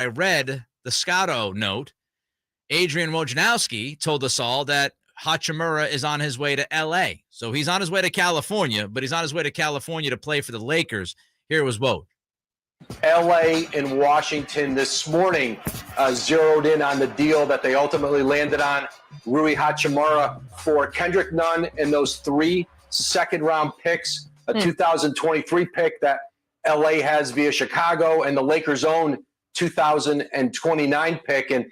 I read the Scotto note. Adrian Wojnarowski told us all that Hachimura is on his way to L.A. So he's on his way to California, but he's on his way to California to play for the Lakers. Here was Woj. L.A. and Washington this morning zeroed in on the deal that they ultimately landed on. Rui Hachimura for Kendrick Nunn and those 3 second-round picks, a 2023 pick that L.A. has via Chicago, and the Lakers' own 2029 pick. And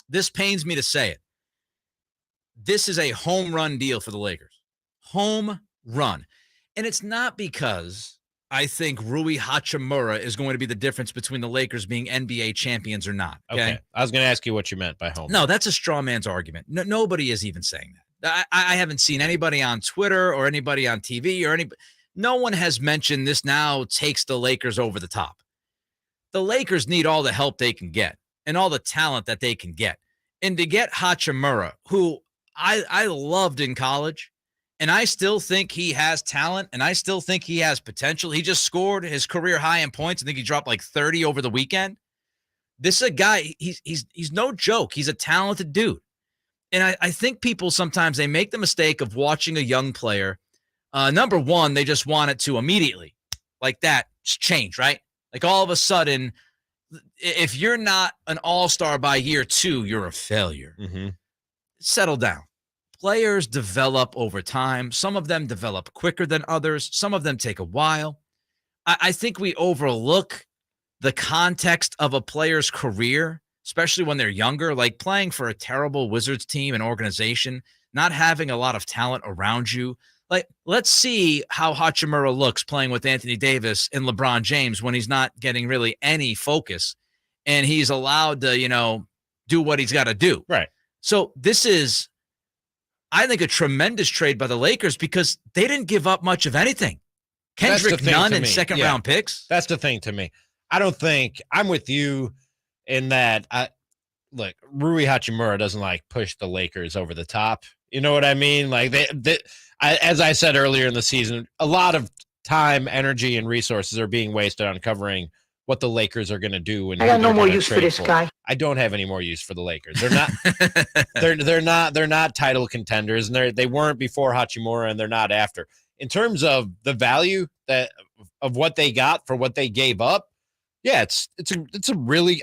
this pains me to say it. This is a home run deal for the Lakers. Home run. And it's not because I think Rui Hachimura is going to be the difference between the Lakers being NBA champions or not. Okay. I was going to ask you what you meant by home. No, that's a straw man's argument. No, nobody is even saying that. I haven't seen anybody on Twitter or anybody on TV or anybody. No one has mentioned this now takes the Lakers over the top. The Lakers need all the help they can get and all the talent that they can get. And to get Hachimura, who I loved in college, and I still think he has talent, and I still think he has potential. He just scored his career high in points. I think he dropped like 30 over the weekend. This is a guy, he's no joke. He's a talented dude. And I think people sometimes, they make the mistake of watching a young player. Number one, they just want it to immediately, like that, just change, right? Like all of a sudden, if you're not an all-star by year 2, you're a failure. Mm-hmm. Settle down. Players develop over time. Some of them develop quicker than others. Some of them take a while. I think we overlook the context of a player's career, especially when they're younger, like playing for a terrible Wizards team and organization, not having a lot of talent around you. Like, let's see how Hachimura looks playing with Anthony Davis and LeBron James when he's not getting really any focus and he's allowed to, do what he's got to do. Right. So this is, I think, a tremendous trade by the Lakers because they didn't give up much of anything. Kendrick Nunn and second-round picks. That's the thing to me. I don't think – I'm with you in that look, Rui Hachimura doesn't, push the Lakers over the top. You know what I mean? As I said earlier in the season, a lot of time, energy, and resources are being wasted on covering what the Lakers are going to do. And I got no more use for this guy. I don't have any more use for the Lakers. They're not title contenders, and they weren't before Hachimura, and they're not after. In terms of the value of what they got for what they gave up, yeah, it's a really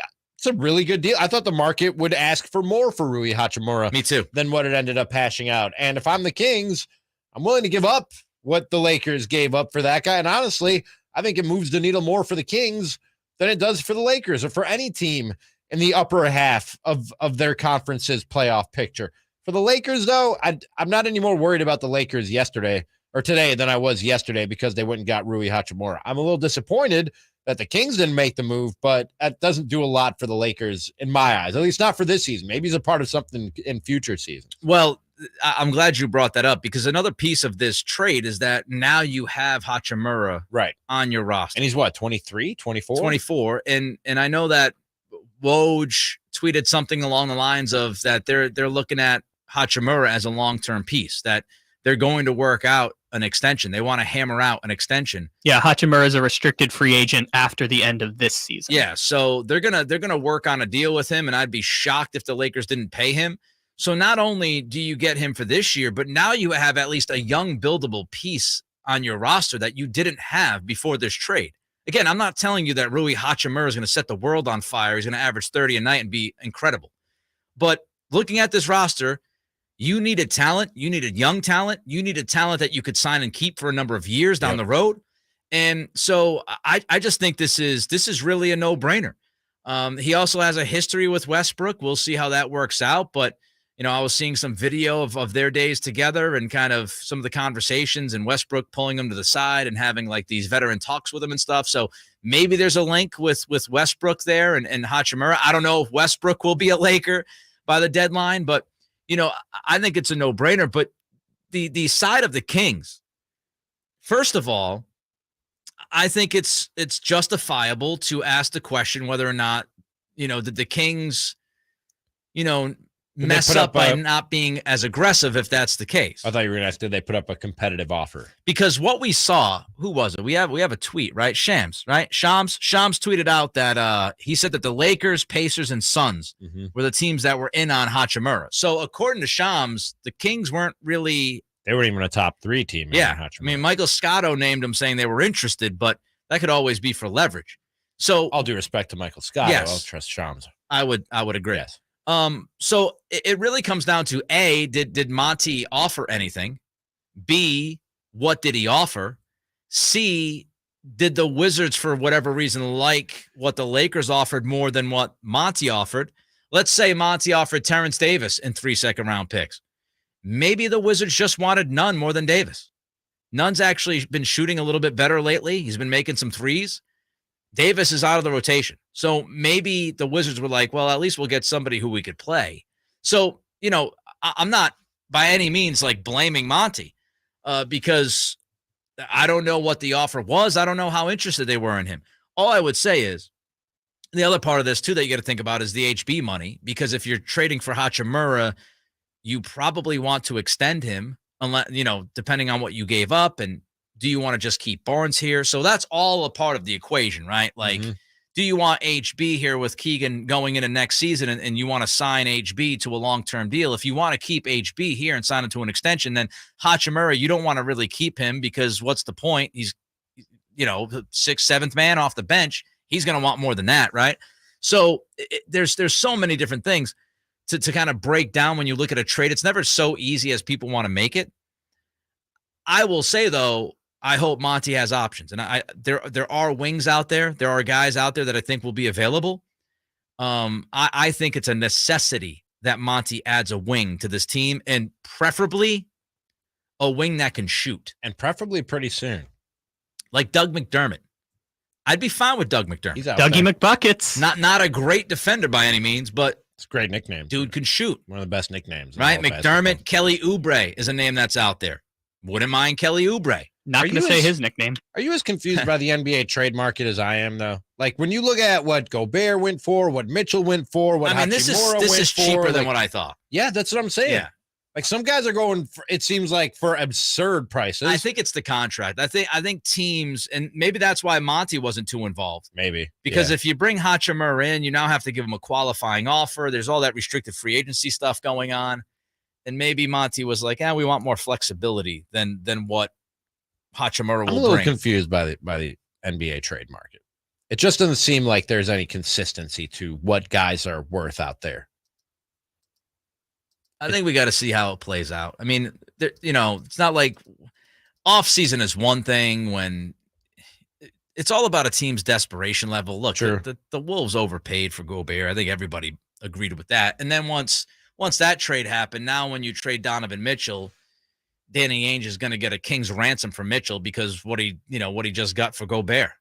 good deal. I thought the market would ask for more for Rui Hachimura. Me too. Than what it ended up hashing out. And if I'm the Kings, I'm willing to give up what the Lakers gave up for that guy. And honestly, I think it moves the needle more for the Kings than it does for the Lakers or for any team in the upper half of their conference's playoff picture. For the Lakers, though, I'm not any more worried about the Lakers yesterday or today than I was yesterday because they went and got Rui Hachimura. I'm a little disappointed that the Kings didn't make the move, but that doesn't do a lot for the Lakers in my eyes, at least not for this season. Maybe he's a part of something in future seasons. Well, I'm glad you brought that up because another piece of this trade is that now you have Hachimura on your roster. And he's what, 23, 24? 24. And I know that Woj tweeted something along the lines of that they're looking at Hachimura as a long-term piece, that they're going to work out an extension. They want to hammer out an extension. Yeah, Hachimura is a restricted free agent after the end of this season. Yeah, so they're gonna work on a deal with him, and I'd be shocked if the Lakers didn't pay him. So not only do you get him for this year, but now you have at least a young buildable piece on your roster that you didn't have before this trade. Again, I'm not telling you that Rui Hachimura is going to set the world on fire. He's going to average 30 a night and be incredible. But looking at this roster, you needed talent. You needed young talent. You needed talent that you could sign and keep for a number of years down the road. And so I just think this is really a no-brainer. He also has a history with Westbrook. We'll see how that works out. But, I was seeing some video of their days together and kind of some of the conversations and Westbrook pulling him to the side and having these veteran talks with him and stuff. So maybe there's a link with Westbrook there and Hachimura. I don't know if Westbrook will be a Laker by the deadline, but I think it's a no-brainer. But the side of the Kings, first of all, I think it's justifiable to ask the question whether or not, did the Kings, mess up by not being as aggressive if that's the case. I thought you were going to ask, did they put up a competitive offer? Because what we saw, who was it? We have a tweet, right? Shams, right? Shams tweeted out that he said that the Lakers, Pacers, and Suns were the teams that were in on Hachimura. So according to Shams, the Kings weren't really. They weren't even a top 3 team. Yeah. I mean, Michael Scotto named them saying they were interested, but that could always be for leverage. So all due respect to Michael Scotto, yes, I'll trust Shams. I would agree. Yes. So it really comes down to A, did Monty offer anything? B, what did he offer? C, did the Wizards, for whatever reason, like what the Lakers offered more than what Monty offered? Let's say Monty offered Terrence Davis and 3 second-round picks. Maybe the Wizards just wanted Nunn more than Davis. Nunn's actually been shooting a little bit better lately. He's been making some threes. Davis is out of the rotation. So maybe the Wizards were like, well, at least we'll get somebody who we could play. So, I'm not by any means like blaming Monty because I don't know what the offer was. I don't know how interested they were in him. All I would say is the other part of this, too, that you got to think about is the HB money, because if you're trading for Hachimura, you probably want to extend him, unless, depending on what you gave up, and do you want to just keep Barnes here? So that's all a part of the equation, right? Like, do you want HB here with Keegan going into next season and you want to sign HB to a long-term deal? If you want to keep HB here and sign him to an extension, then Hachimura, you don't want to really keep him because what's the point? He's, the 6th, 7th man off the bench. He's going to want more than that, right? So there's so many different things to kind of break down when you look at a trade. It's never so easy as people want to make it. I will say, though, I hope Monty has options. And there are wings out there. There are guys out there that I think will be available. I think it's a necessity that Monty adds a wing to this team, and preferably a wing that can shoot. And preferably pretty soon. Like Doug McDermott. I'd be fine with Doug McDermott. He's out Dougie there. McBuckets. Not a great defender by any means, but it's a great nickname. Dude can shoot. One of the best nicknames. Right? McDermott, Kelly Oubre is a name that's out there. Wouldn't mind Kelly Oubre. Not going to say his nickname. Are you as confused by the NBA trade market as I am, though? Like, when you look at what Gobert went for, what Mitchell went for, what this is cheaper than what I thought. Yeah, that's what I'm saying. Yeah. Like, some guys are going, it seems like, for absurd prices. I think it's the contract. I think teams, and maybe that's why Monty wasn't too involved. Maybe. Because if you bring Hachimura in, you now have to give him a qualifying offer. There's all that restricted free agency stuff going on. And maybe Monty was like, we want more flexibility than what Hachimura will bring. I'm a little confused by the NBA trade market. It just doesn't seem like there's any consistency to what guys are worth out there. I think we got to see how it plays out. I mean, it's not like off season is one thing when it's all about a team's desperation level. Look, sure. the Wolves overpaid for Gobert. I think everybody agreed with that. And then once that trade happened, now when you trade Donovan Mitchell, Danny Ainge is going to get a king's ransom for Mitchell because what he just got for Gobert.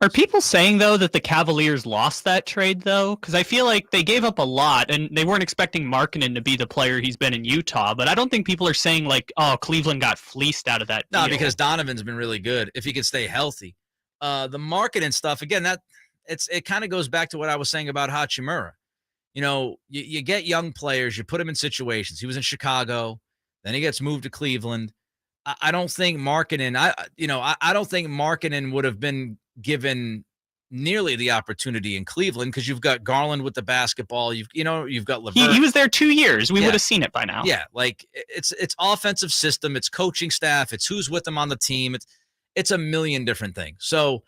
Are people saying, though, that the Cavaliers lost that trade, though? Because I feel like they gave up a lot, and they weren't expecting Markkanen to be the player he's been in Utah. But I don't think people are saying, like, oh, Cleveland got fleeced out of that deal. No, because Donovan's been really good if he can stay healthy. The Markkanen stuff, again, it kind of goes back to what I was saying about Hachimura. You get young players, you put them in situations. He was in Chicago, then he gets moved to Cleveland. I don't think Markkanen, I don't think Markkanen would have been given nearly the opportunity in Cleveland because you've got Garland with the basketball. You've got LeVert. He was there 2 years. We would have seen it by now. Yeah, like it's offensive system, it's coaching staff, it's who's with them on the team. It's a million different things. So,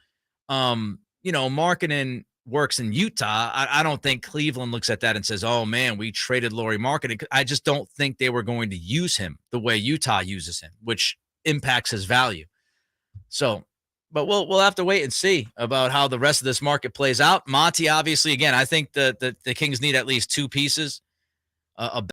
Markkanen works in Utah. I don't think Cleveland looks at that and says, oh man, we traded Lauri Markkanen. I just don't think they were going to use him the way Utah uses him, which impacts his value. So, but we'll have to wait and see about how the rest of this market plays out. Monty, obviously, again, I think the Kings need at least two pieces, a